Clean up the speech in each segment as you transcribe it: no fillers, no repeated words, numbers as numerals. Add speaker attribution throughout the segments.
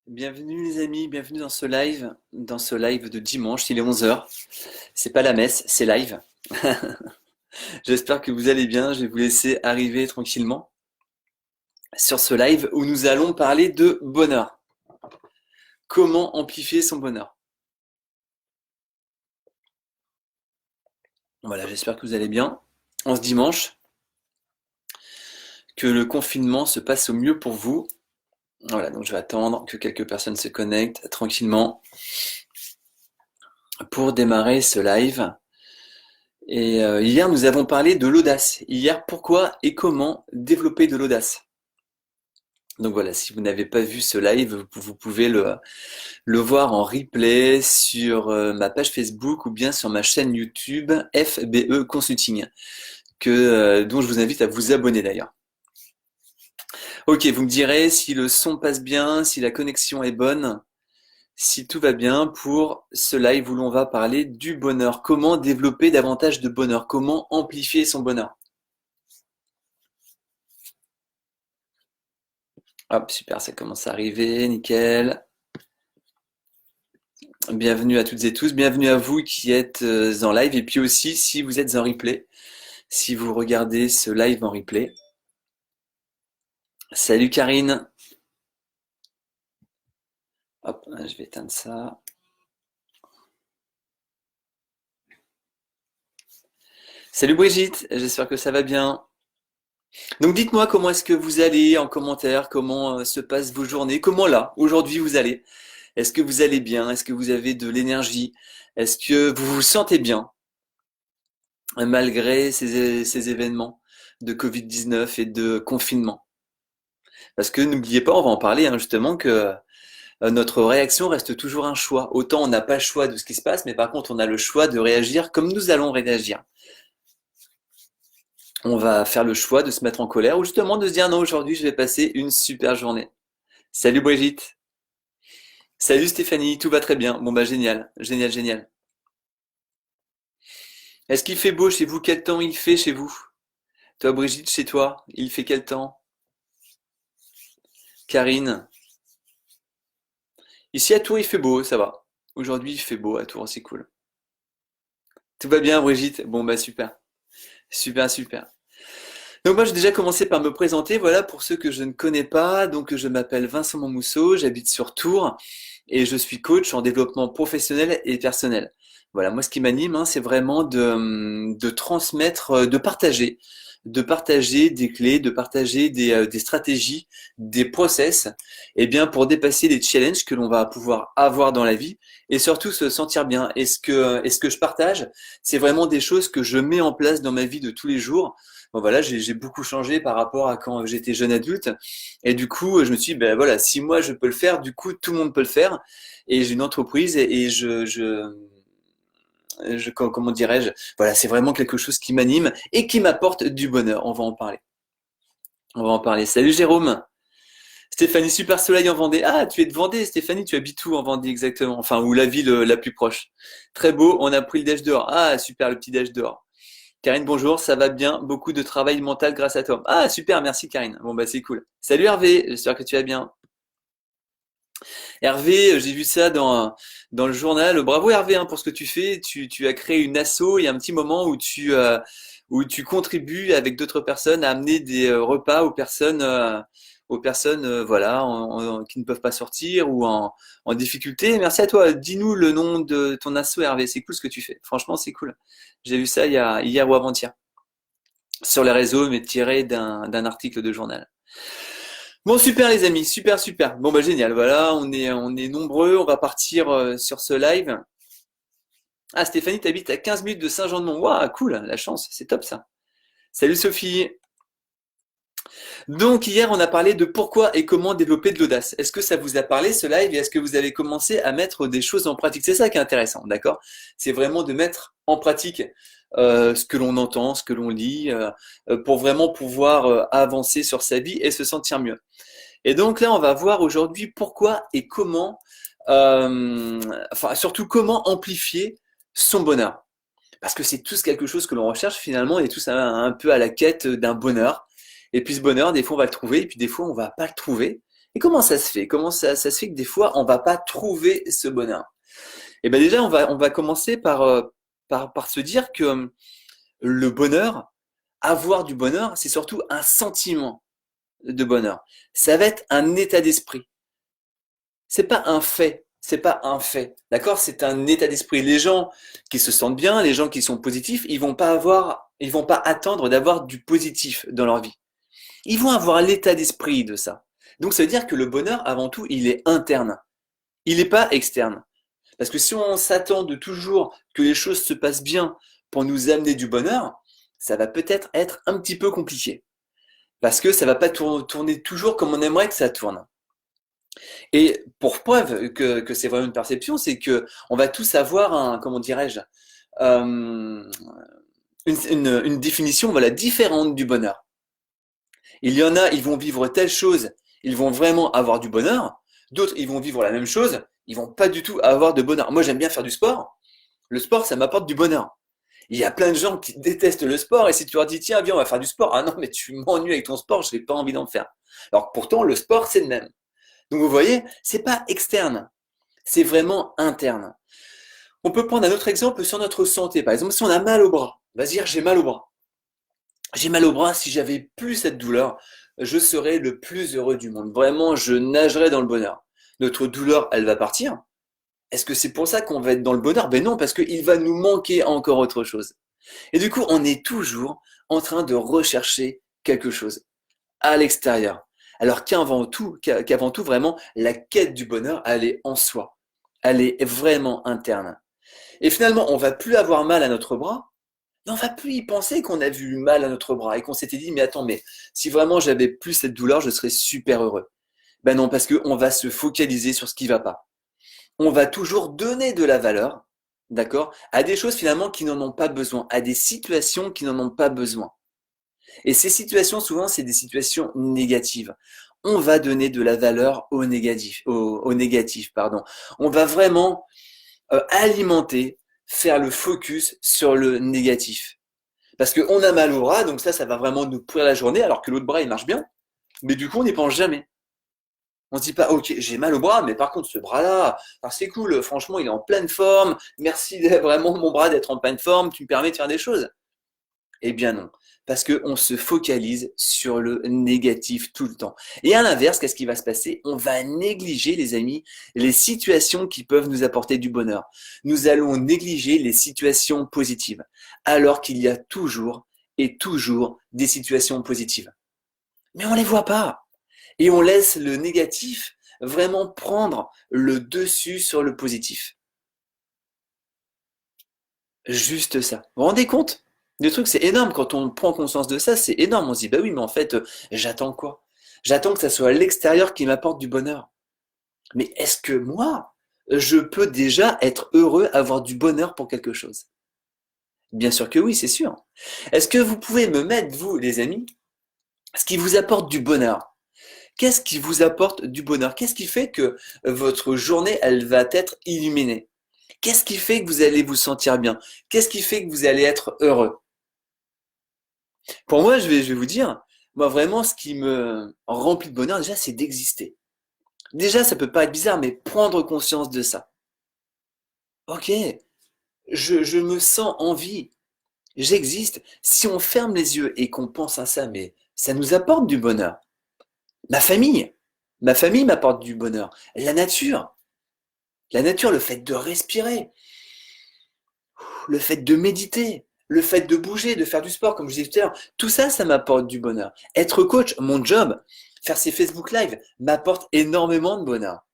Speaker 1: Bienvenue les amis, bienvenue dans ce live de dimanche, il est 11 heures. C'est pas la messe, c'est live. J'espère que vous allez bien, je vais vous laisser arriver tranquillement sur ce live où nous allons parler de bonheur. Comment amplifier son bonheur? Voilà, j'espère que vous allez bien en ce dimanche, que le confinement se passe au mieux pour vous. Voilà, donc je vais attendre que quelques personnes se connectent tranquillement pour démarrer ce live. Et hier, nous avons parlé de l'audace. Hier, pourquoi et comment développer de l'audace? Donc voilà, si vous n'avez pas vu ce live, vous pouvez le voir en replay sur ma page Facebook ou bien sur ma chaîne YouTube FBE Consulting, dont je vous invite à vous abonner d'ailleurs. Ok, vous me direz si le son passe bien, si la connexion est bonne, si tout va bien pour ce live où l'on va parler du bonheur. Comment développer davantage de bonheur? Comment amplifier son bonheur? Hop, super, ça commence à arriver, nickel. Bienvenue à toutes et tous, bienvenue à vous qui êtes en live et puis aussi si vous êtes en replay, si vous regardez ce live en replay. Salut Karine. Hop, je vais éteindre ça. Salut Brigitte, j'espère que ça va bien. Donc dites-moi comment est-ce que vous allez en commentaire, comment se passent vos journées, comment là, aujourd'hui vous allez. Est-ce que vous allez bien? Est-ce que vous avez de l'énergie? Est-ce que vous vous sentez bien malgré ces événements de Covid-19 et de confinement? Parce que n'oubliez pas, on va en parler justement, que notre réaction reste toujours un choix. Autant on n'a pas le choix de ce qui se passe, mais par contre on a le choix de réagir comme nous allons réagir. On va faire le choix de se mettre en colère ou justement de se dire non, aujourd'hui je vais passer une super journée. Salut Brigitte. Salut Stéphanie, tout va très bien. Bon bah génial, génial, génial. Est-ce qu'il fait beau chez vous? Quel temps il fait chez vous? Toi Brigitte, chez toi, il fait quel temps? Karine. Ici à Tours il fait beau, ça va. Aujourd'hui il fait beau à Tours, c'est cool. Tout va bien Brigitte? Bon bah super. Super, super. Donc moi, j'ai déjà commencé par me présenter. Voilà, pour ceux que je ne connais pas. Donc, je m'appelle Vincent Monmousseau, j'habite sur Tours et je suis coach en développement professionnel et personnel. Voilà, moi, ce qui m'anime, c'est vraiment de transmettre, de partager des clés, de partager des stratégies, des process, et bien pour dépasser les challenges que l'on va pouvoir avoir dans la vie et surtout se sentir bien. Et ce que je partage, c'est vraiment des choses que je mets en place dans ma vie de tous les jours. Bon voilà, j'ai beaucoup changé par rapport à quand j'étais jeune adulte. Et du coup, je me suis dit, ben voilà, si moi je peux le faire, du coup tout le monde peut le faire. Et j'ai une entreprise et comment dirais-je, voilà, c'est vraiment quelque chose qui m'anime et qui m'apporte du bonheur. On va en parler. On va en parler. Salut Jérôme. Stéphanie, super soleil en Vendée. Ah, tu es de Vendée, Stéphanie, tu habites où en Vendée exactement? Enfin, où la ville la plus proche. Très beau, on a pris le déj dehors. Ah, super, le petit déj dehors. Karine, bonjour, ça va bien, beaucoup de travail mental grâce à toi. Ah, super, merci Karine. Bon, bah c'est cool. Salut Hervé, j'espère que tu vas bien. Hervé, j'ai vu ça dans le journal. Bravo Hervé pour ce que tu fais. Tu as créé une asso. Il y a un petit moment où tu contribues avec d'autres personnes à amener des repas aux personnes voilà, qui ne peuvent pas sortir ou en difficulté. Merci à toi. Dis-nous le nom de ton asso Hervé. C'est cool ce que tu fais. Franchement, c'est cool. J'ai vu ça hier ou avant-hier sur les réseaux, mais tiré d'un article de journal. Bon, super les amis, super, super. Bon, bah génial, voilà, on est nombreux, on va partir sur ce live. Ah, Stéphanie, t'habites à 15 minutes de Saint-Jean-de-Mont. Waouh, cool, la chance, c'est top ça. Salut Sophie. Donc hier, on a parlé de pourquoi et comment développer de l'audace. Est-ce que ça vous a parlé ce live et est-ce que vous avez commencé à mettre des choses en pratique? C'est ça qui est intéressant, d'accord? C'est vraiment de mettre en pratique ce que l'on entend, ce que l'on lit, pour vraiment pouvoir avancer sur sa vie et se sentir mieux. Et donc là, on va voir aujourd'hui pourquoi et comment, enfin surtout comment amplifier son bonheur. Parce que c'est tous quelque chose que l'on recherche finalement, on est tous un peu à la quête d'un bonheur. Et puis ce bonheur, des fois on va le trouver, et puis des fois on va pas le trouver. Et comment ça se fait? Comment ça se fait que des fois, on va pas trouver ce bonheur? Et ben déjà, on va commencer par se dire que le bonheur, avoir du bonheur, c'est surtout un sentiment de bonheur. Ça va être un état d'esprit. C'est pas un fait. C'est pas un fait. D'accord? C'est un état d'esprit. Les gens qui se sentent bien, les gens qui sont positifs, ils vont pas attendre d'avoir du positif dans leur vie. Ils vont avoir l'état d'esprit de ça. Donc ça veut dire que le bonheur, avant tout, il est interne. Il n'est pas externe. Parce que si on s'attend de toujours que les choses se passent bien pour nous amener du bonheur, ça va peut-être être un petit peu compliqué. Parce que ça va pas tourner toujours comme on aimerait que ça tourne. Et pour preuve que c'est vraiment une perception, c'est que on va tous avoir un, comment dirais-je, euh, une définition voilà, différente du bonheur. Il y en a, ils vont vivre telle chose, ils vont vraiment avoir du bonheur. D'autres, ils vont vivre la même chose, ils vont pas du tout avoir de bonheur. Moi, j'aime bien faire du sport. Le sport, ça m'apporte du bonheur. Il y a plein de gens qui détestent le sport et si tu leur dis tiens viens on va faire du sport, ah non mais tu m'ennuies avec ton sport, je n'ai pas envie d'en faire. Alors pourtant le sport c'est le même. Donc vous voyez, c'est pas externe, c'est vraiment interne. On peut prendre un autre exemple sur notre santé. Par exemple, si on a mal au bras, on va se dire j'ai mal au bras. J'ai mal au bras, si j'avais plus cette douleur, je serais le plus heureux du monde. Vraiment, je nagerais dans le bonheur. Notre douleur, elle va partir. Est-ce que c'est pour ça qu'on va être dans le bonheur? Ben non, parce qu'il va nous manquer encore autre chose. Et du coup, on est toujours en train de rechercher quelque chose à l'extérieur. Alors qu'avant tout, vraiment, la quête du bonheur, elle est en soi. Elle est vraiment interne. Et finalement, on va plus avoir mal à notre bras, mais on va plus y penser qu'on a vu mal à notre bras et qu'on s'était dit, mais attends, mais si vraiment j'avais plus cette douleur, je serais super heureux. Ben non, parce qu'on va se focaliser sur ce qui va pas. On va toujours donner de la valeur, d'accord, à des choses finalement qui n'en ont pas besoin, à des situations qui n'en ont pas besoin. Et ces situations, souvent, c'est des situations négatives. On va donner de la valeur au négatif, pardon. On va vraiment alimenter, faire le focus sur le négatif. Parce qu'on a mal au bras, donc ça va vraiment nous pourrir la journée, alors que l'autre bras, il marche bien. Mais du coup, on n'y pense jamais. On se dit pas, ok, j'ai mal au bras, mais par contre, ce bras-là, c'est cool, franchement, il est en pleine forme. Merci vraiment, mon bras, d'être en pleine forme, tu me permets de faire des choses. Eh bien non, parce qu'on se focalise sur le négatif tout le temps. Et à l'inverse, qu'est-ce qui va se passer? On va négliger, les amis, les situations qui peuvent nous apporter du bonheur. Nous allons négliger les situations positives, alors qu'il y a toujours et toujours des situations positives. Mais on ne les voit pas. Et on laisse le négatif vraiment prendre le dessus sur le positif. Juste ça. Vous vous rendez compte? Le truc, c'est énorme. Quand on prend conscience de ça, c'est énorme. On se dit, bah oui, mais en fait, j'attends quoi? J'attends que ça soit l'extérieur qui m'apporte du bonheur. Mais est-ce que moi, je peux déjà être heureux, avoir du bonheur pour quelque chose? Bien sûr que oui, c'est sûr. Est-ce que vous pouvez me mettre, vous, les amis, ce qui vous apporte du bonheur? Qu'est-ce qui vous apporte du bonheur? Qu'est-ce qui fait que votre journée, elle va être illuminée? Qu'est-ce qui fait que vous allez vous sentir bien? Qu'est-ce qui fait que vous allez être heureux? Pour moi, je vais vous dire, moi vraiment, ce qui me remplit de bonheur, déjà, c'est d'exister. Déjà, ça peut paraître bizarre, mais prendre conscience de ça. Ok, je me sens en vie, j'existe. Si on ferme les yeux et qu'on pense à ça, mais ça nous apporte du bonheur. Ma famille, ma famille m'apporte du bonheur. La nature, le fait de respirer, le fait de méditer, le fait de bouger, de faire du sport, comme je disais tout à l'heure, tout ça, ça m'apporte du bonheur. Être coach, mon job, faire ces Facebook Live, m'apporte énormément de bonheur.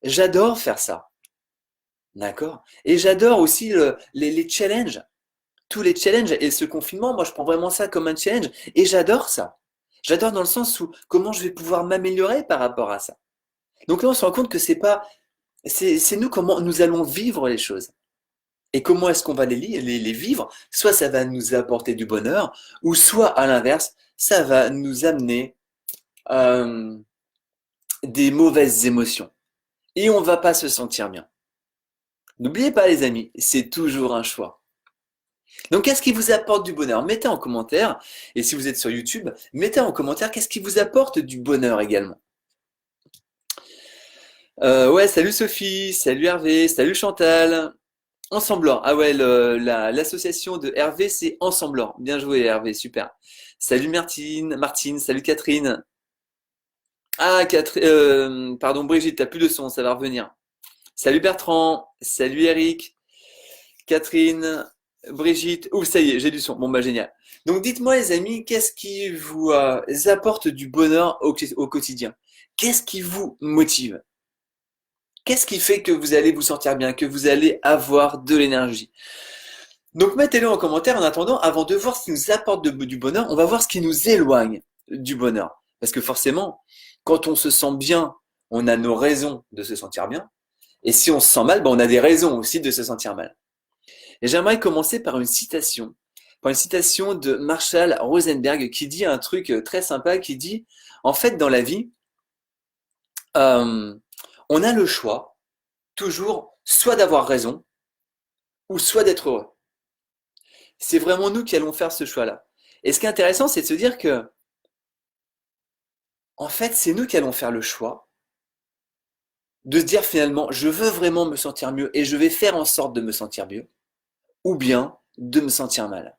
Speaker 1: J'adore faire ça. D'accord? Et j'adore aussi les challenges. Tous les challenges et ce confinement, moi, je prends vraiment ça comme un challenge et j'adore ça. J'adore dans le sens où comment je vais pouvoir m'améliorer par rapport à ça. Donc là, on se rend compte que c'est pas, c'est nous comment nous allons vivre les choses. Et comment est-ce qu'on va les vivre? Soit ça va nous apporter du bonheur, ou soit à l'inverse, ça va nous amener euh, des mauvaises émotions. Et on va pas se sentir bien. N'oubliez pas les amis, c'est toujours un choix. Donc qu'est-ce qui vous apporte du bonheur? Mettez en commentaire, et si vous êtes sur YouTube, mettez en commentaire qu'est-ce qui vous apporte du bonheur également. Ouais, salut Sophie, salut Hervé, salut Chantal. Ensembleur. Ah ouais, l'association de Hervé, c'est Ensembleur. Bien joué Hervé, super. Salut Martine, salut Catherine. Ah, Catherine, pardon Brigitte, t'as plus de son, ça va revenir. Salut Bertrand, salut Eric, Catherine, Brigitte. Ouh, ça y est, j'ai du son. Bon bah génial. Donc dites-moi les amis, qu'est-ce qui vous apporte du bonheur au quotidien? Qu'est-ce qui vous motive? Qu'est-ce qui fait que vous allez vous sentir bien, que vous allez avoir de l'énergie? Donc mettez-le en commentaire en attendant, avant de voir ce qui nous apporte du bonheur, on va voir ce qui nous éloigne du bonheur. Parce que forcément, quand on se sent bien, on a nos raisons de se sentir bien. Et si on se sent mal, ben on a des raisons aussi de se sentir mal. Et j'aimerais commencer par une citation de Marshall Rosenberg qui dit un truc très sympa, qui dit, en fait, dans la vie, euh, on a le choix, toujours, soit d'avoir raison, ou soit d'être heureux. C'est vraiment nous qui allons faire ce choix-là. Et ce qui est intéressant, c'est de se dire que, en fait, c'est nous qui allons faire le choix de se dire finalement, je veux vraiment me sentir mieux et je vais faire en sorte de me sentir mieux, ou bien de me sentir mal.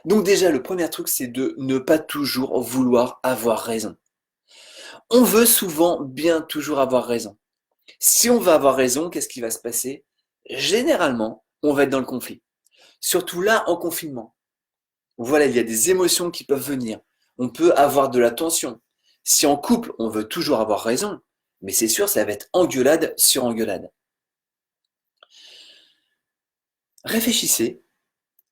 Speaker 1: Donc déjà, le premier truc, c'est de ne pas toujours vouloir avoir raison. On veut souvent bien toujours avoir raison. Si on va avoir raison, qu'est-ce qui va se passer? Généralement, on va être dans le conflit. Surtout là, en confinement. Voilà, il y a des émotions qui peuvent venir. On peut avoir de la tension. Si en couple, on veut toujours avoir raison, mais c'est sûr, ça va être engueulade sur engueulade. Réfléchissez,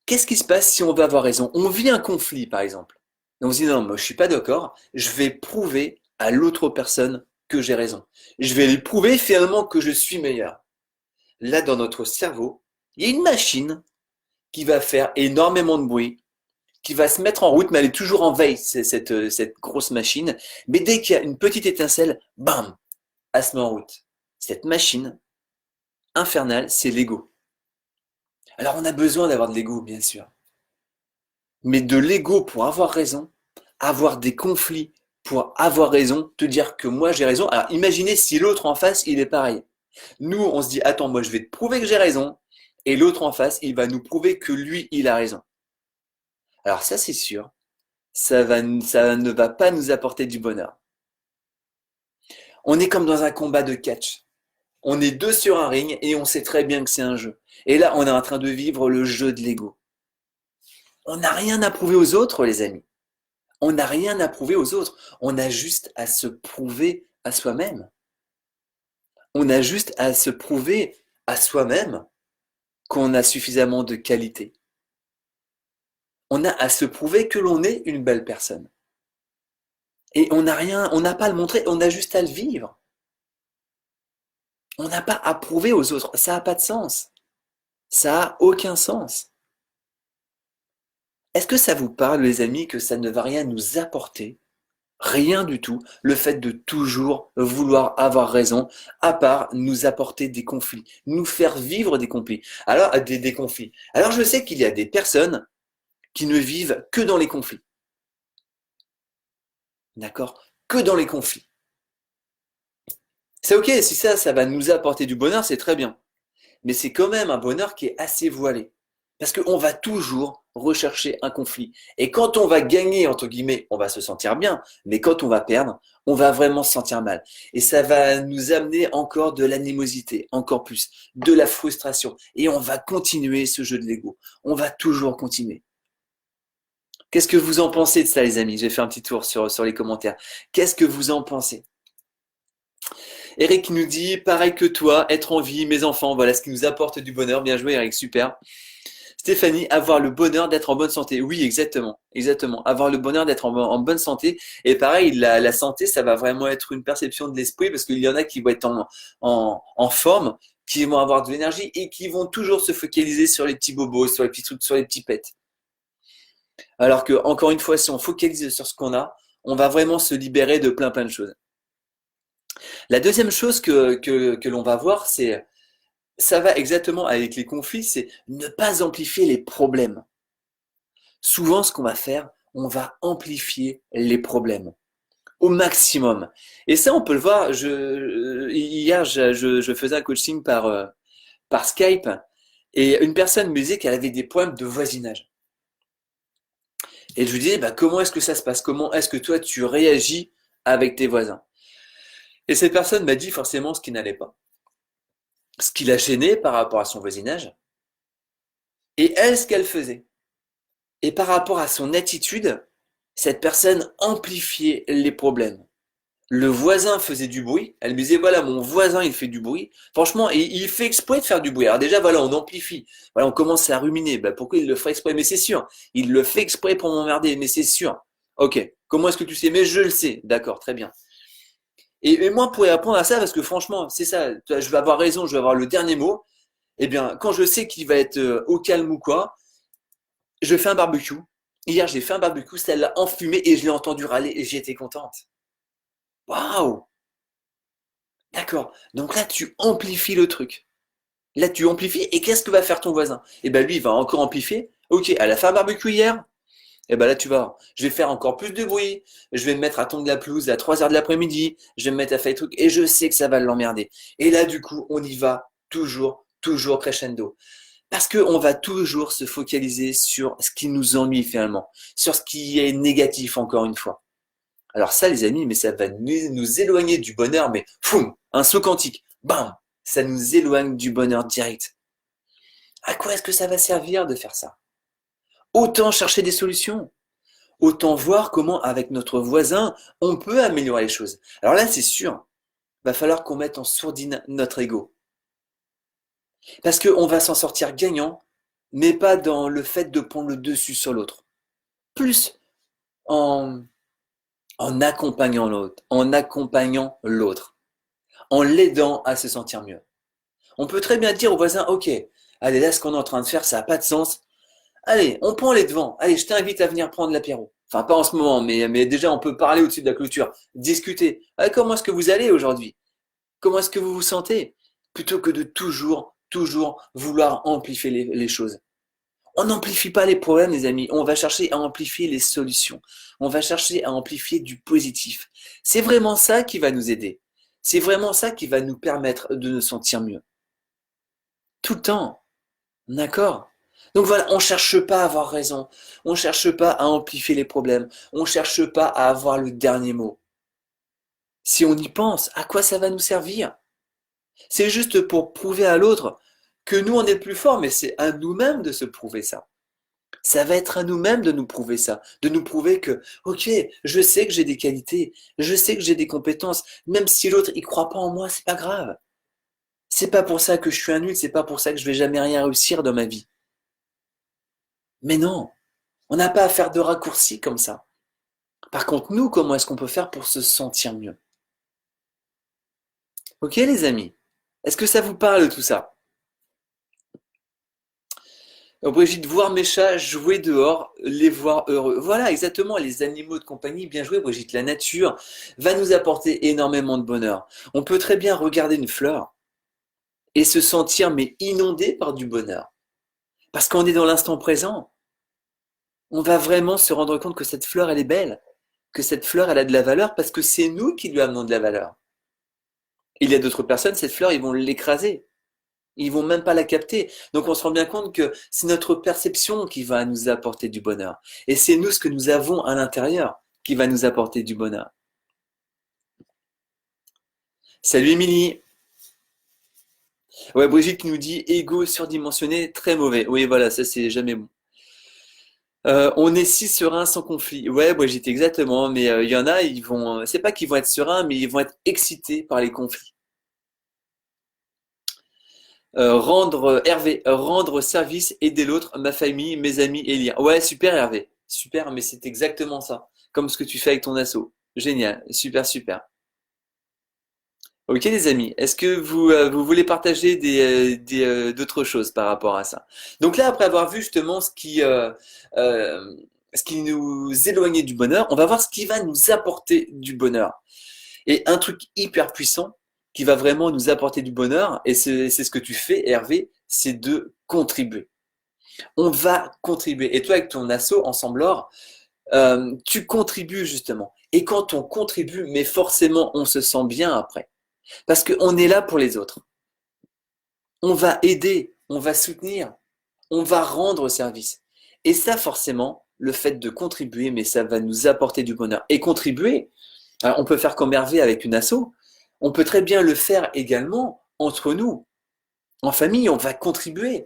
Speaker 1: qu'est-ce qui se passe si on veut avoir raison? On vit un conflit, par exemple. Et on se dit, non, moi je suis pas d'accord, je vais prouver à l'autre personne que j'ai raison. Je vais lui prouver finalement que je suis meilleur. Là, dans notre cerveau, il y a une machine qui va faire énormément de bruit, qui va se mettre en route, mais elle est toujours en veille, cette grosse machine. Mais dès qu'il y a une petite étincelle, bam, elle se met en route. Cette machine infernale, c'est l'ego. Alors on a besoin d'avoir de l'ego, bien sûr. Mais de l'ego pour avoir raison, avoir des conflits pour avoir raison, te dire que moi j'ai raison. Alors imaginez si l'autre en face, il est pareil. Nous, on se dit, attends, moi je vais te prouver que j'ai raison. Et l'autre en face, il va nous prouver que lui, il a raison. Alors ça, c'est sûr, ça ne va pas nous apporter du bonheur. On est comme dans un combat de catch. On est deux sur un ring et on sait très bien que c'est un jeu. Et là, on est en train de vivre le jeu de l'ego. On n'a rien à prouver aux autres, les amis. On n'a rien à prouver aux autres. On a juste à se prouver à soi-même. On a juste à se prouver à soi-même qu'on a suffisamment de qualité. On a à se prouver que l'on est une belle personne. Et on n'a rien, on n'a pas à le montrer, on a juste à le vivre. On n'a pas à prouver aux autres. Ça n'a pas de sens. Ça n'a aucun sens. Est-ce que ça vous parle, les amis, que ça ne va rien nous apporter? Rien du tout, le fait de toujours vouloir avoir raison, à part nous apporter des conflits, nous faire vivre des conflits. Alors, des conflits. Alors, je sais qu'il y a des personnes qui ne vivent que dans les conflits. D'accord? Que dans les conflits. C'est ok, si ça va nous apporter du bonheur, c'est très bien. Mais c'est quand même un bonheur qui est assez voilé. Parce qu'on va toujours rechercher un conflit. Et quand on va gagner, entre guillemets, on va se sentir bien. Mais quand on va perdre, on va vraiment se sentir mal. Et ça va nous amener encore de l'animosité, encore plus, de la frustration. Et on va continuer ce jeu de l'ego. On va toujours continuer. Qu'est-ce que vous en pensez de ça, les amis? J'ai fait un petit tour sur les commentaires. Qu'est-ce que vous en pensez? Eric nous dit, pareil que toi, être en vie, mes enfants, voilà ce qui nous apporte du bonheur. Bien joué, Eric, super. Stéphanie, avoir le bonheur d'être en bonne santé. Oui, exactement, exactement. Avoir le bonheur d'être en bonne santé. Et pareil, la santé, ça va vraiment être une perception de l'esprit parce qu'il y en a qui vont être en forme, qui vont avoir de l'énergie et qui vont toujours se focaliser sur les petits bobos, sur les petits trucs, sur les petits pets. Alors que, encore une fois, si on focalise sur ce qu'on a, on va vraiment se libérer de plein de choses. La deuxième chose que l'on va voir, c'est, ça va exactement avec les conflits, c'est ne pas amplifier les problèmes. Souvent, ce qu'on va faire, on va amplifier les problèmes au maximum. Et ça, on peut le voir. Il hier, je faisais un coaching par Skype et une personne me disait qu'elle avait des problèmes de voisinage. Et je lui disais, bah, comment est-ce que ça se passe? Comment est-ce que toi, tu réagis avec tes voisins? Et cette personne m'a dit forcément ce qui n'allait pas. Ce qui la gênait par rapport à son voisinage. Et elle, ce qu'elle faisait. Et par rapport à son attitude, cette personne amplifiait les problèmes. Le voisin faisait du bruit. Elle me disait, voilà, mon voisin, il fait du bruit. Franchement, et il fait exprès de faire du bruit. Alors déjà, voilà, on amplifie. Voilà, on commence à ruminer. Bah, pourquoi il le ferait exprès? Mais c'est sûr. Il le fait exprès pour m'emmerder, mais c'est sûr. Ok. Comment est-ce que tu sais? Mais je le sais. D'accord, très bien. Et moi, pour répondre à ça, parce que franchement, c'est ça, je vais avoir raison, je vais avoir le dernier mot. Eh bien, quand je sais qu'il va être au calme ou quoi, je fais un barbecue. Hier, j'ai fait un barbecue, ça l'a enfumé et je l'ai entendu râler et j'étais contente. Waouh! D'accord. Donc là, tu amplifies le truc. Là, tu amplifies et qu'est-ce que va faire ton voisin? Eh ben lui, il va encore amplifier. Ok, elle a fait un barbecue hier. Eh ben là, tu vas voir. Je vais faire encore plus de bruit. Je vais me mettre à tondre la pelouse à 3 heures de l'après-midi. Je vais me mettre à faire des trucs et je sais que ça va l'emmerder. Et là, du coup, on y va toujours, toujours crescendo. Parce qu'on va toujours se focaliser sur ce qui nous ennuie finalement, sur ce qui est négatif encore une fois. Alors ça, les amis, mais ça va nous éloigner du bonheur, mais foum, un saut quantique, bam, ça nous éloigne du bonheur direct. À quoi est-ce que ça va servir de faire ça? Autant chercher des solutions, autant voir comment avec notre voisin, on peut améliorer les choses. Alors là, c'est sûr, va falloir qu'on mette en sourdine notre ego. Parce qu'on va s'en sortir gagnant, mais pas dans le fait de prendre le dessus sur l'autre. Plus en, en accompagnant l'autre, en l'aidant à se sentir mieux. On peut très bien dire au voisin, ok, allez, là, ce qu'on est en train de faire, ça n'a pas de sens. Allez, on prend les devants. Allez, je t'invite à venir prendre l'apéro. Enfin, pas en ce moment, mais déjà, on peut parler au-dessus de la clôture, discuter. Allez, comment est-ce que vous allez aujourd'hui? Comment est-ce que vous vous sentez? Plutôt que de toujours, toujours vouloir amplifier les choses. On n'amplifie pas les problèmes, les amis. On va chercher à amplifier les solutions. On va chercher à amplifier du positif. C'est vraiment ça qui va nous aider. C'est vraiment ça qui va nous permettre de nous sentir mieux. Tout le temps. D'accord? Donc voilà, on cherche pas à avoir raison. On cherche pas à amplifier les problèmes. On cherche pas à avoir le dernier mot. Si on y pense, à quoi ça va nous servir? C'est juste pour prouver à l'autre que nous on est le plus fort, mais c'est à nous-mêmes de se prouver ça. Ça va être à nous-mêmes de nous prouver ça, de nous prouver que, ok, je sais que j'ai des qualités, je sais que j'ai des compétences, même si l'autre y croit pas en moi, c'est pas grave. C'est pas pour ça que je suis un nul, c'est pas pour ça que je vais jamais rien réussir dans ma vie. Mais non, on n'a pas à faire de raccourcis comme ça. Par contre, nous, comment est-ce qu'on peut faire pour se sentir mieux? Ok, les amis? Est-ce que ça vous parle tout ça? Brigitte, voir mes chats jouer dehors, les voir heureux. Voilà, exactement, les animaux de compagnie, bien joué, Brigitte. La nature va nous apporter énormément de bonheur. On peut très bien regarder une fleur et se sentir mais inondé par du bonheur. Parce qu'on est dans l'instant présent. On va vraiment se rendre compte que cette fleur, elle est belle, que cette fleur, elle a de la valeur parce que c'est nous qui lui amenons de la valeur. Il y a d'autres personnes, cette fleur, ils vont l'écraser. Ils vont même pas la capter. Donc on se rend bien compte que c'est notre perception qui va nous apporter du bonheur. Et c'est nous ce que nous avons à l'intérieur qui va nous apporter du bonheur. Salut Émilie. Ouais, Brigitte qui nous dit ego surdimensionné, très mauvais. Oui, voilà, ça c'est jamais bon. On est si serein sans conflit. Ouais, Brigitte, exactement. Mais il y en a, ils vont, c'est pas qu'ils vont être sereins, mais ils vont être excités par les conflits. Hervé, rendre service, aider l'autre, ma famille, mes amis et lire. Ouais, super Hervé, super, mais c'est exactement ça, comme ce que tu fais avec ton asso. Génial, super, super. Ok les amis, est-ce que vous voulez partager d'autres choses par rapport à ça? Donc là, après avoir vu justement ce qui nous éloignait du bonheur, on va voir ce qui va nous apporter du bonheur. Et un truc hyper puissant qui va vraiment nous apporter du bonheur, et c'est ce que tu fais, Hervé, c'est de contribuer. On va contribuer. Et toi, avec ton asso, Ensemble Or, tu contribues justement. Et quand on contribue, mais forcément, on se sent bien après. Parce qu'on est là pour les autres. On va aider, on va soutenir, on va rendre service. Et ça, forcément, le fait de contribuer, mais ça va nous apporter du bonheur. Et contribuer, on peut faire comme Hervé avec une asso, on peut très bien le faire également entre nous. En famille, on va contribuer.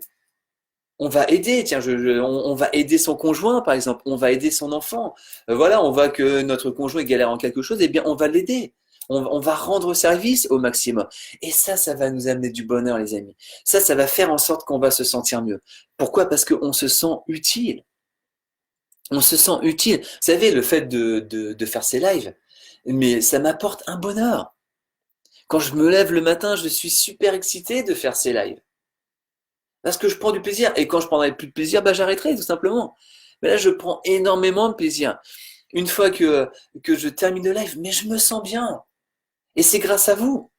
Speaker 1: On va aider, tiens, on va aider son conjoint, par exemple, on va aider son enfant. Voilà, on voit que notre conjoint est galère en quelque chose, eh bien, on va l'aider. On va rendre service au maximum. Et ça va nous amener du bonheur, les amis. Ça va faire en sorte qu'on va se sentir mieux. Pourquoi? Parce qu'on se sent utile. On se sent utile. Vous savez, le fait de faire ces lives, mais ça m'apporte un bonheur. Quand je me lève le matin, je suis super excité de faire ces lives. Parce que je prends du plaisir. Et quand je prendrai plus de plaisir, bah, j'arrêterai tout simplement. Mais là, je prends énormément de plaisir. Une fois que je termine le live, mais je me sens bien. Et c'est grâce à vous.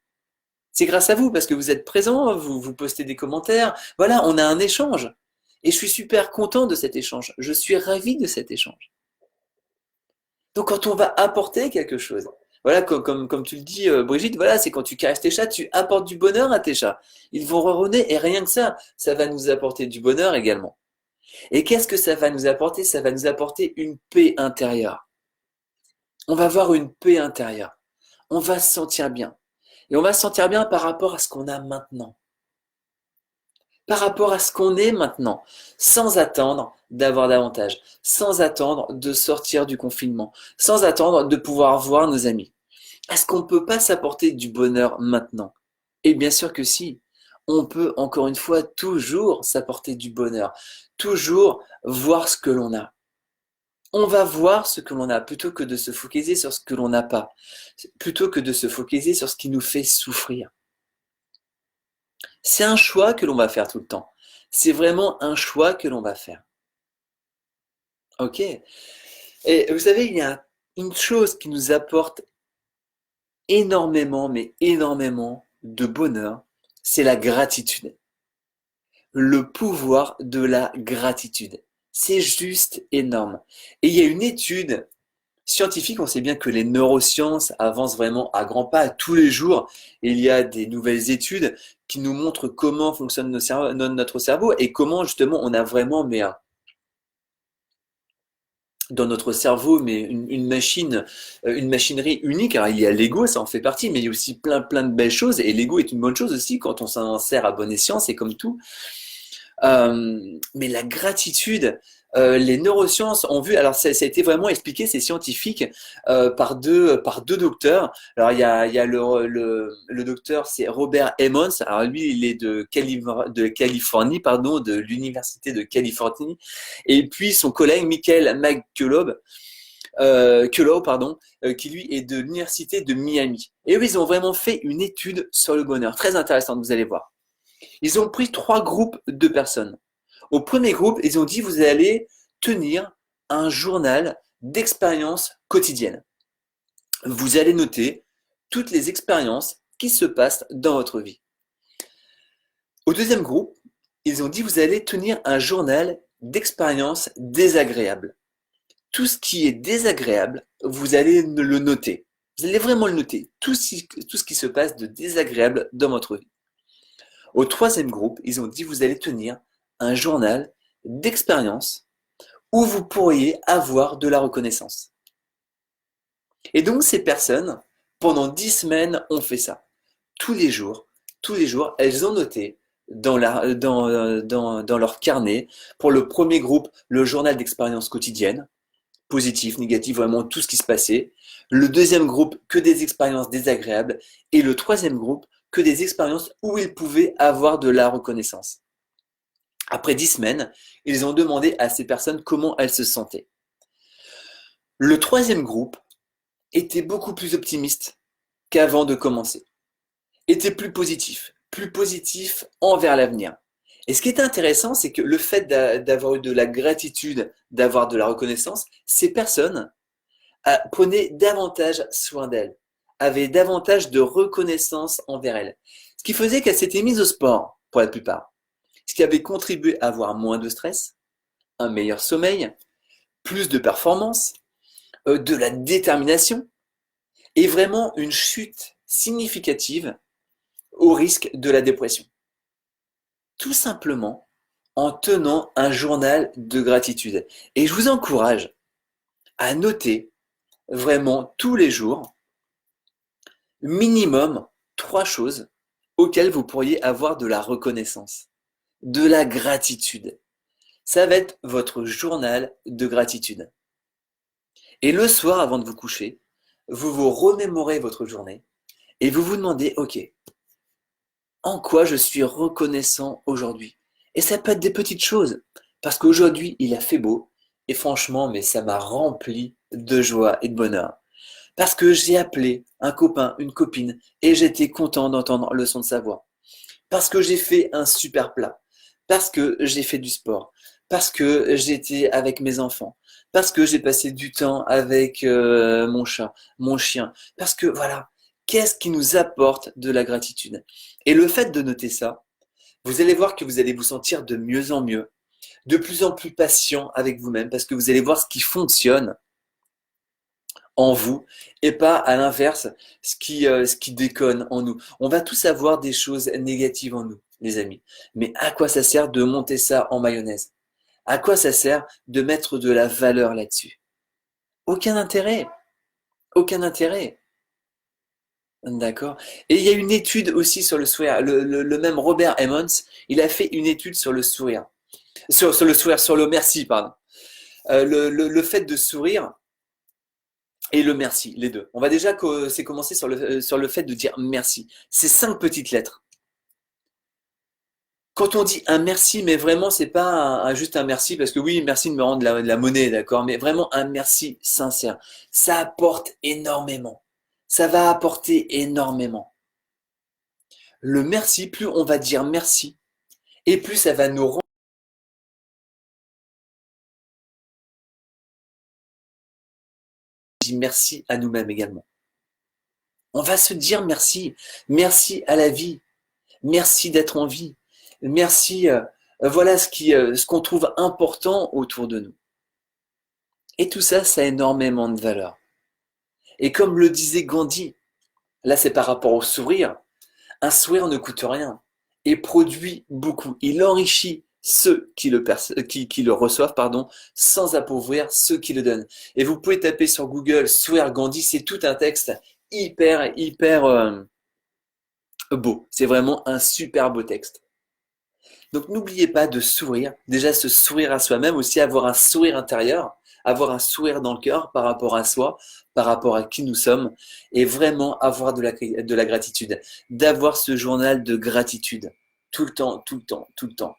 Speaker 1: C'est grâce à vous parce que vous êtes présents, vous postez des commentaires. Voilà, on a un échange. Et je suis super content de cet échange. Je suis ravi de cet échange. Donc quand on va apporter quelque chose, voilà, comme tu le dis, Brigitte, voilà, c'est quand tu caresses tes chats, tu apportes du bonheur à tes chats. Ils vont ronronner et rien que ça va nous apporter du bonheur également. Et qu'est-ce que ça va nous apporter? Ça va nous apporter une paix intérieure. On va avoir une paix intérieure. On va se sentir bien. Et on va se sentir bien par rapport à ce qu'on a maintenant. Par rapport à ce qu'on est maintenant, sans attendre d'avoir davantage, sans attendre de sortir du confinement, sans attendre de pouvoir voir nos amis. Est-ce qu'on ne peut pas s'apporter du bonheur maintenant? Et bien sûr que si. On peut encore une fois toujours s'apporter du bonheur, toujours voir ce que l'on a. On va voir ce que l'on a plutôt que de se focaliser sur ce que l'on n'a pas, plutôt que de se focaliser sur ce qui nous fait souffrir. C'est un choix que l'on va faire tout le temps. C'est vraiment un choix que l'on va faire. Ok? Et vous savez, il y a une chose qui nous apporte énormément, mais énormément de bonheur, c'est la gratitude. Le pouvoir de la gratitude. C'est juste énorme. Et il y a une étude scientifique, on sait bien que les neurosciences avancent vraiment à grands pas tous les jours. Il y a des nouvelles études qui nous montrent comment fonctionne notre cerveau et comment justement on a vraiment dans notre cerveau une machine, une machinerie unique. Alors il y a l'ego, ça en fait partie, mais il y a aussi plein de belles choses et l'ego est une bonne chose aussi quand on s'en sert à bon escient, c'est comme tout. Mais la gratitude, les neurosciences ont vu, alors ça a été vraiment expliqué, c'est scientifique, par deux docteurs. Alors il y a le docteur, c'est Robert Emmons. Alors lui, il est de Californie, pardon, de l'université de Californie. Et puis son collègue Michael Cullop, pardon, qui lui est de l'université de Miami. Et eux, ils ont vraiment fait une étude sur le bonheur, très intéressante, vous allez voir. Ils ont pris trois groupes de personnes. Au premier groupe, ils ont dit, vous allez tenir un journal d'expériences quotidiennes. Vous allez noter toutes les expériences qui se passent dans votre vie. Au deuxième groupe, ils ont dit, vous allez tenir un journal d'expériences désagréables. Tout ce qui est désagréable, vous allez le noter. Vous allez vraiment le noter. Tout ce qui se passe de désagréable dans votre vie. Au troisième groupe, ils ont dit vous allez tenir un journal d'expérience où vous pourriez avoir de la reconnaissance. Et donc ces personnes, pendant 10 semaines, ont fait ça. Tous les jours, elles ont noté dans leur carnet, pour le premier groupe, le journal d'expérience quotidienne, positif, négatif, vraiment tout ce qui se passait. Le deuxième groupe, que des expériences désagréables. Et le troisième groupe, que des expériences où ils pouvaient avoir de la reconnaissance. Après 10 semaines, ils ont demandé à ces personnes comment elles se sentaient. Le troisième groupe était beaucoup plus optimiste qu'avant de commencer, était plus positif envers l'avenir. Et ce qui est intéressant, c'est que le fait d'avoir eu de la gratitude, d'avoir de la reconnaissance, ces personnes prenaient davantage soin d'elles, avaient davantage de reconnaissance envers elles. Ce qui faisait qu'elles s'étaient mises au sport, pour la plupart. Ce qui avait contribué à avoir moins de stress, un meilleur sommeil, plus de performance, de la détermination, et vraiment une chute significative au risque de la dépression. Tout simplement en tenant un journal de gratitude. Et je vous encourage à noter vraiment tous les jours minimum 3 choses auxquelles vous pourriez avoir de la reconnaissance, de la gratitude. Ça va être votre journal de gratitude. Et le soir, avant de vous coucher, vous vous remémorez votre journée et vous vous demandez, ok, en quoi je suis reconnaissant aujourd'hui? Et ça peut être des petites choses, parce qu'aujourd'hui, il a fait beau, et franchement, mais ça m'a rempli de joie et de bonheur. Parce que j'ai appelé un copain, une copine, et j'étais content d'entendre le son de sa voix. Parce que j'ai fait un super plat. Parce que j'ai fait du sport. Parce que j'étais avec mes enfants. Parce que j'ai passé du temps avec mon chat, mon chien. Parce que voilà, qu'est-ce qui nous apporte de la gratitude? Et le fait de noter ça, vous allez voir que vous allez vous sentir de mieux en mieux, de plus en plus patient avec vous-même, parce que vous allez voir ce qui fonctionne en vous et pas à l'inverse ce qui déconne en nous. On va tous avoir des choses négatives en nous, les amis. Mais à quoi ça sert de monter ça en mayonnaise? À quoi ça sert de mettre de la valeur là-dessus? Aucun intérêt. Aucun intérêt. D'accord. Et il y a une étude aussi sur le sourire. Le même Robert Emmons, il a fait une étude sur le sourire. Sur le sourire, sur le merci, pardon. Le fait de sourire, et le merci, les deux. On va déjà c'est commencer sur le fait de dire merci. C'est 5 petites lettres. Quand on dit un merci, mais vraiment, c'est pas juste un merci, parce que oui, merci de me rendre de la monnaie, d'accord, mais vraiment un merci sincère. Ça apporte énormément. Ça va apporter énormément. Le merci, plus on va dire merci, et plus ça va nous rendre merci à nous-mêmes également. On va se dire merci. Merci à la vie. Merci d'être en vie. Merci, voilà ce qu'on trouve important autour de nous. Et tout ça, ça a énormément de valeur. Et comme le disait Gandhi, là c'est par rapport au sourire, un sourire ne coûte rien et produit beaucoup. Il enrichit ceux qui le reçoivent, pardon, sans appauvrir ceux qui le donnent. Et vous pouvez taper sur Google sourire Gandhi, c'est tout un texte hyper beau. C'est vraiment un super beau texte. Donc n'oubliez pas de sourire, déjà se sourire à soi-même, aussi avoir un sourire intérieur, avoir un sourire dans le cœur par rapport à soi, par rapport à qui nous sommes, et vraiment avoir de la gratitude, d'avoir ce journal de gratitude, tout le temps, tout le temps, tout le temps.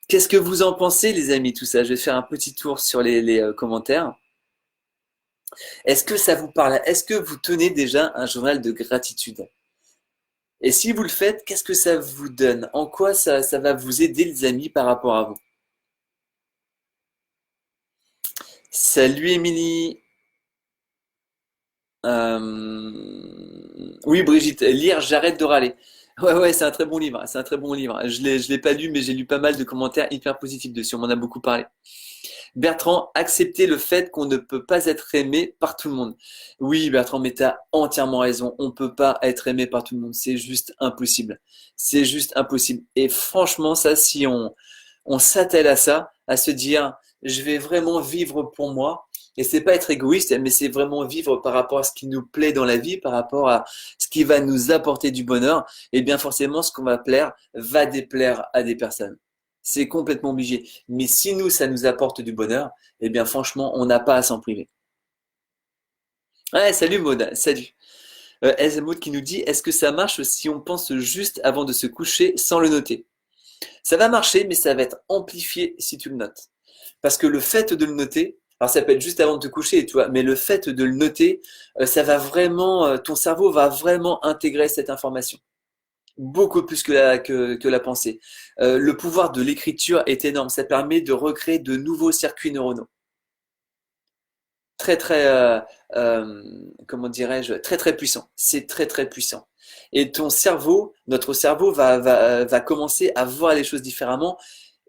Speaker 1: Qu'est-ce que vous en pensez les amis, tout ça? Je vais faire un petit tour sur les commentaires. Est-ce que ça vous parle? Est-ce que vous tenez déjà un journal de gratitude? Et si vous le faites, qu'est-ce que ça vous donne? En quoi ça va vous aider les amis par rapport à vous? Salut Émilie. Oui Brigitte, lire J'arrête de râler. Ouais ouais, c'est un très bon livre, c'est un très bon livre. Je l'ai pas lu, mais j'ai lu pas mal de commentaires hyper positifs dessus. On m'en a beaucoup parlé. Bertrand, accepter le fait qu'on ne peut pas être aimé par tout le monde. Oui Bertrand, mais tu as entièrement raison. On peut pas être aimé par tout le monde. C'est juste impossible. C'est juste impossible. Et franchement, ça, si on s'attelle à ça, à se dire, je vais vraiment vivre pour moi. Et c'est pas être égoïste, mais c'est vraiment vivre par rapport à ce qui nous plaît dans la vie, par rapport à ce qui va nous apporter du bonheur. Et bien forcément, ce qu'on va plaire va déplaire à des personnes. C'est complètement obligé. Mais si nous, ça nous apporte du bonheur, eh bien franchement, on n'a pas à s'en priver. Ouais, salut Maud, salut. Maud qui nous dit, est-ce que ça marche si on pense juste avant de se coucher sans le noter? Ça va marcher, mais ça va être amplifié si tu le notes. Parce que le fait de le noter, alors ça peut être juste avant de te coucher, tu vois, mais le fait de le noter, ça va vraiment, ton cerveau va vraiment intégrer cette information. Beaucoup plus que la pensée. Le pouvoir de l'écriture est énorme. Ça permet de recréer de nouveaux circuits neuronaux. Très très, comment dirais-je, très très puissant. C'est très très puissant. Et ton cerveau, notre cerveau va commencer à voir les choses différemment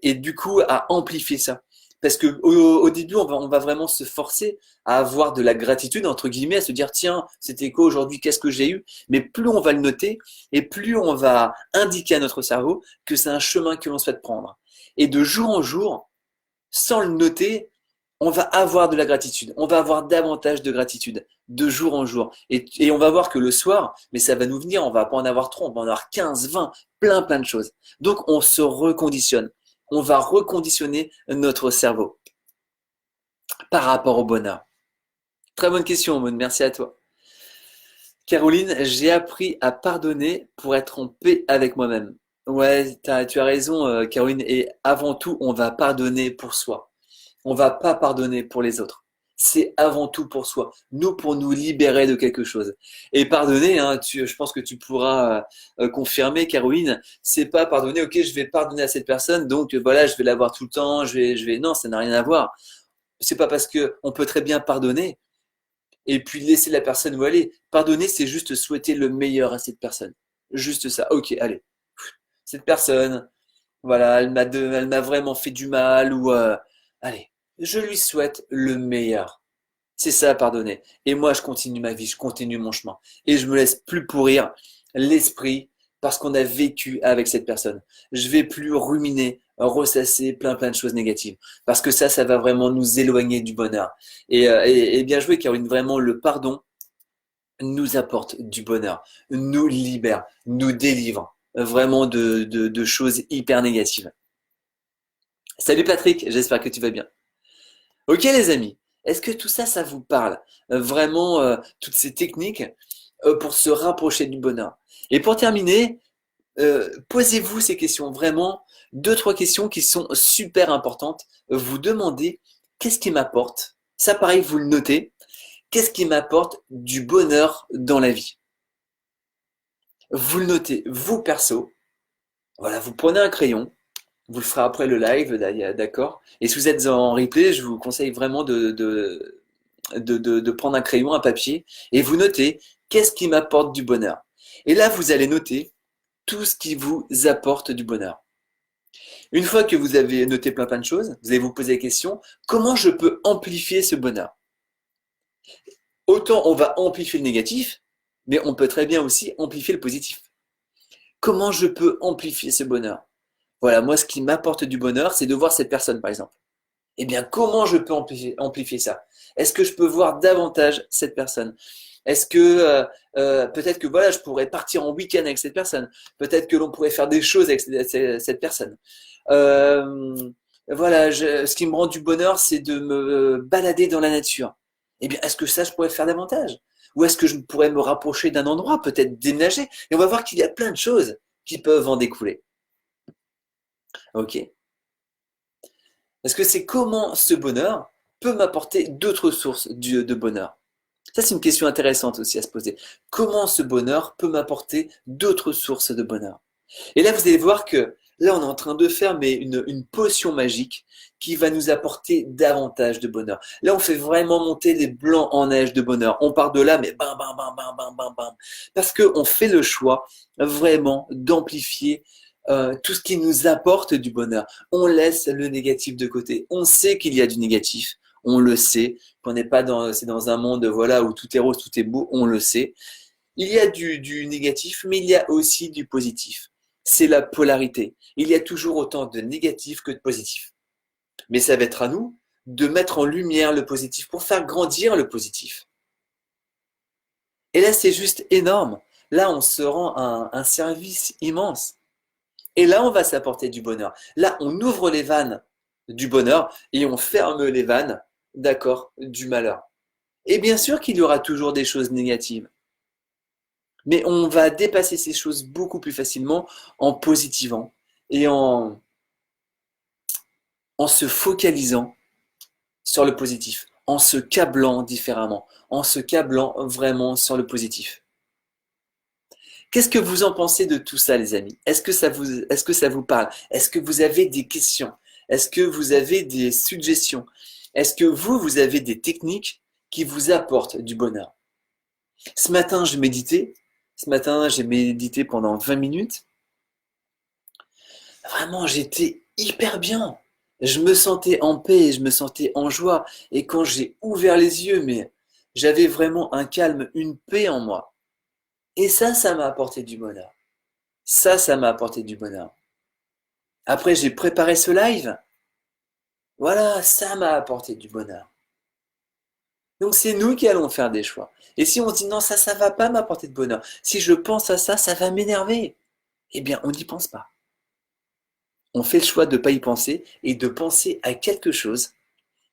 Speaker 1: et du coup à amplifier ça. Parce que au début, on va vraiment se forcer à avoir de la gratitude, entre guillemets, à se dire, tiens, c'était quoi aujourd'hui, qu'est-ce que j'ai eu? Mais plus on va le noter, et plus on va indiquer à notre cerveau que c'est un chemin que l'on souhaite prendre. Et de jour en jour, sans le noter, on va avoir de la gratitude. On va avoir davantage de gratitude de jour en jour. Et on va voir que le soir, mais ça va nous venir, on va pas en avoir trop, on va en avoir 15, 20, plein de choses. Donc on se reconditionne. On va reconditionner notre cerveau par rapport au bonheur. Très bonne question, Maud. Merci à toi. Caroline, j'ai appris à pardonner pour être en paix avec moi-même. Ouais, tu as raison, Caroline. Et avant tout, on va pardonner pour soi. On va pas pardonner pour les autres. C'est avant tout pour soi. Nous, pour nous libérer de quelque chose. Et pardonner, hein, je pense que tu pourras confirmer, Caroline, c'est pas pardonner, ok, je vais pardonner à cette personne, donc voilà, je vais la voir tout le temps, non, ça n'a rien à voir. C'est pas parce que on peut très bien pardonner et puis laisser la personne où elle est. Pardonner, c'est juste souhaiter le meilleur à cette personne. Juste ça. Ok, allez. Cette personne, voilà, elle m'a vraiment fait du mal ou allez, je lui souhaite le meilleur. C'est ça, pardonner. Et moi, je continue ma vie, je continue mon chemin. Et je me laisse plus pourrir l'esprit parce qu'on a vécu avec cette personne. Je vais plus ruminer, ressasser plein de choses négatives. Parce que ça va vraiment nous éloigner du bonheur. Et bien joué, Caroline, vraiment, le pardon nous apporte du bonheur, nous libère, nous délivre vraiment de choses hyper négatives. Salut Patrick, j'espère que tu vas bien. Ok les amis, est-ce que tout ça, ça vous parle? Vraiment, toutes ces techniques pour se rapprocher du bonheur. Et pour terminer, posez-vous ces questions, vraiment, deux, trois questions qui sont super importantes. Vous demandez, qu'est-ce qui m'apporte? Ça, pareil, vous le notez. Qu'est-ce qui m'apporte du bonheur dans la vie? Vous le notez, vous perso. Voilà, vous prenez un crayon. Vous le ferez après le live, d'accord? Et si vous êtes en replay, je vous conseille vraiment de prendre un crayon, un papier, et vous notez qu'est-ce qui m'apporte du bonheur. Et là, vous allez noter tout ce qui vous apporte du bonheur. Une fois que vous avez noté plein de choses, vous allez vous poser la question, comment je peux amplifier ce bonheur? Autant on va amplifier le négatif, mais on peut très bien aussi amplifier le positif. Comment je peux amplifier ce bonheur? Voilà, moi, ce qui m'apporte du bonheur, c'est de voir cette personne, par exemple. Eh bien, comment je peux amplifier ça? Est-ce que je peux voir davantage cette personne? Est-ce que peut-être que voilà, je pourrais partir en week-end avec cette personne? Peut-être que l'on pourrait faire des choses avec cette personne. Euh, voilà, ce qui me rend du bonheur, c'est de me balader dans la nature. Eh bien, est-ce que ça, je pourrais faire davantage? Ou est-ce que je pourrais me rapprocher d'un endroit, peut-être déménager? Et on va voir qu'il y a plein de choses qui peuvent en découler. Ok? Parce que c'est comment ce bonheur peut m'apporter d'autres sources de bonheur. Ça, c'est une question intéressante aussi à se poser. Comment ce bonheur peut m'apporter d'autres sources de bonheur? Et là, vous allez voir que là, on est en train de faire une potion magique qui va nous apporter davantage de bonheur. Là, on fait vraiment monter les blancs en neige de bonheur. On part de là, mais bam, bam, bam, bam, bam, bam, bam. Parce qu'on fait le choix vraiment d'amplifier tout ce qui nous apporte du bonheur. On laisse le négatif de côté. On sait qu'il y a du négatif. On le sait. Qu'on n'est pas c'est dans un monde, voilà, où tout est rose, tout est beau. On le sait. Il y a du négatif, mais il y a aussi du positif. C'est la polarité. Il y a toujours autant de négatif que de positif. Mais ça va être à nous de mettre en lumière le positif pour faire grandir le positif. Et là, c'est juste énorme. Là, on se rend un service immense. Et là, on va s'apporter du bonheur. Là, on ouvre les vannes du bonheur et on ferme les vannes, d'accord, du malheur. Et bien sûr qu'il y aura toujours des choses négatives. Mais on va dépasser ces choses beaucoup plus facilement en positivant et en se focalisant sur le positif, en se câblant différemment, en se câblant vraiment sur le positif. Qu'est-ce que vous en pensez de tout ça, les amis? Est-ce que ça vous parle? Est-ce que vous avez des questions? Est-ce que vous avez des suggestions? Est-ce que vous avez des techniques qui vous apportent du bonheur? Ce matin, je méditais. Ce matin, j'ai médité pendant 20 minutes. Vraiment, j'étais hyper bien. Je me sentais en paix, je me sentais en joie. Et quand j'ai ouvert les yeux, mais j'avais vraiment un calme, une paix en moi. Et ça m'a apporté du bonheur. Ça m'a apporté du bonheur. Après, j'ai préparé ce live. Voilà, ça m'a apporté du bonheur. Donc c'est nous qui allons faire des choix. Et si on se dit non, ça va pas m'apporter de bonheur. Si je pense à ça, ça va m'énerver. Eh bien, on n'y pense pas. On fait le choix de ne pas y penser et de penser à quelque chose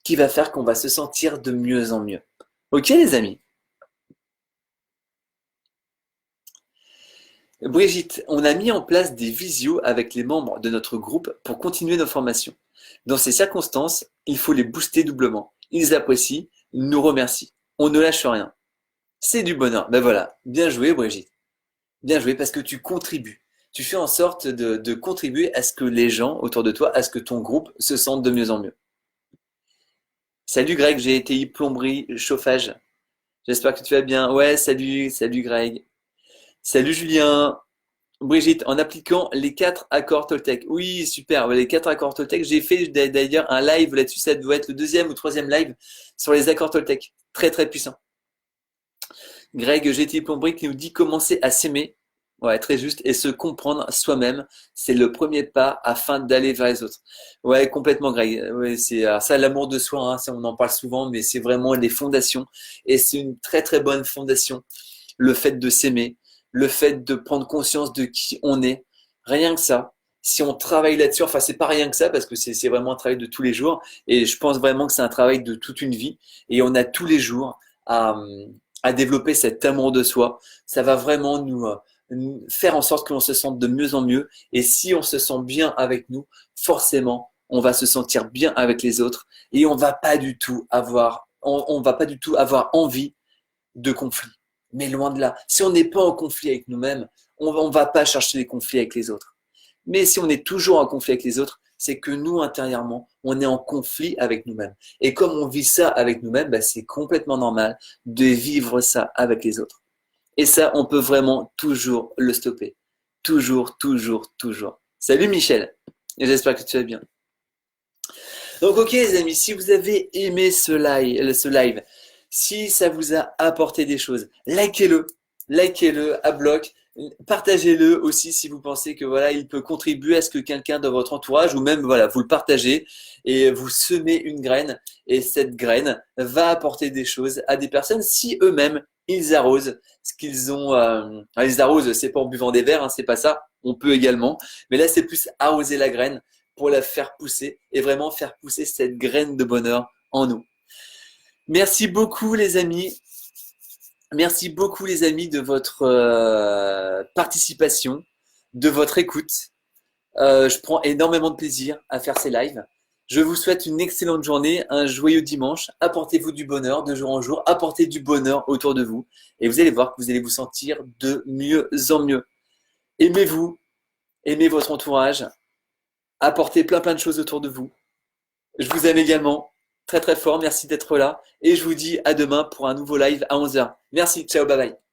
Speaker 1: qui va faire qu'on va se sentir de mieux en mieux. Ok les amis? Brigitte, on a mis en place des visios avec les membres de notre groupe pour continuer nos formations. Dans ces circonstances, il faut les booster doublement. Ils apprécient, nous remercient. On ne lâche rien. C'est du bonheur. Ben voilà, bien joué Brigitte. Bien joué parce que tu contribues. Tu fais en sorte de contribuer à ce que les gens autour de toi, à ce que ton groupe se sente de mieux en mieux. Salut Greg, j'ai été plomberie, chauffage. J'espère que tu vas bien. Ouais, salut Greg. Salut Julien. Brigitte, en appliquant les 4 accords Toltec. Oui, super, ouais, les 4 accords Toltec. J'ai fait d'ailleurs un live là-dessus, ça doit être le deuxième ou troisième live sur les accords Toltec. Très très puissant. Greg GT Plomberie qui nous dit commencer à s'aimer. Ouais, très juste. Et se comprendre soi-même, c'est le premier pas afin d'aller vers les autres. Ouais, complètement, Greg. Ouais, c'est ça l'amour de soi, hein, ça, on en parle souvent, mais c'est vraiment les fondations. Et c'est une très très bonne fondation. Le fait de s'aimer, le fait de prendre conscience de qui on est. Rien que ça. Si on travaille là-dessus, enfin c'est pas rien que ça parce que c'est vraiment un travail de tous les jours et je pense vraiment que c'est un travail de toute une vie et on a tous les jours à, à développer cet amour de soi. Ça va vraiment nous faire en sorte que l'on se sente de mieux en mieux. Et si on se sent bien avec nous, forcément, on va se sentir bien avec les autres et on va pas du tout avoir envie de conflit. Mais loin de là. Si on n'est pas en conflit avec nous-mêmes, on va pas chercher les conflits avec les autres. Mais si on est toujours en conflit avec les autres, c'est que nous, intérieurement, on est en conflit avec nous-mêmes. Et comme on vit ça avec nous-mêmes, bah, c'est complètement normal de vivre ça avec les autres. Et ça, on peut vraiment toujours le stopper. Toujours, toujours, toujours. Salut Michel. Et j'espère que tu vas bien. Donc ok les amis, si vous avez aimé ce live, si ça vous a apporté des choses, likez-le à bloc, partagez-le aussi si vous pensez que voilà, il peut contribuer à ce que quelqu'un dans votre entourage ou même voilà, vous le partagez et vous semez une graine et cette graine va apporter des choses à des personnes si eux-mêmes ils arrosent ce qu'ils ont. Ils arrosent, c'est pas en buvant des verres, hein, c'est pas ça. On peut également, mais là c'est plus arroser la graine pour la faire pousser et vraiment faire pousser cette graine de bonheur en nous. Merci beaucoup les amis. Merci beaucoup les amis de votre participation, de votre écoute. Je prends énormément de plaisir à faire ces lives. Je vous souhaite une excellente journée, un joyeux dimanche. Apportez-vous du bonheur de jour en jour. Apportez du bonheur autour de vous. Et vous allez voir que vous allez vous sentir de mieux en mieux. Aimez-vous, aimez votre entourage. Apportez plein de choses autour de vous. Je vous aime également très très fort. Merci d'être là. Et je vous dis à demain pour un nouveau live à 11h. Merci. Ciao, bye bye.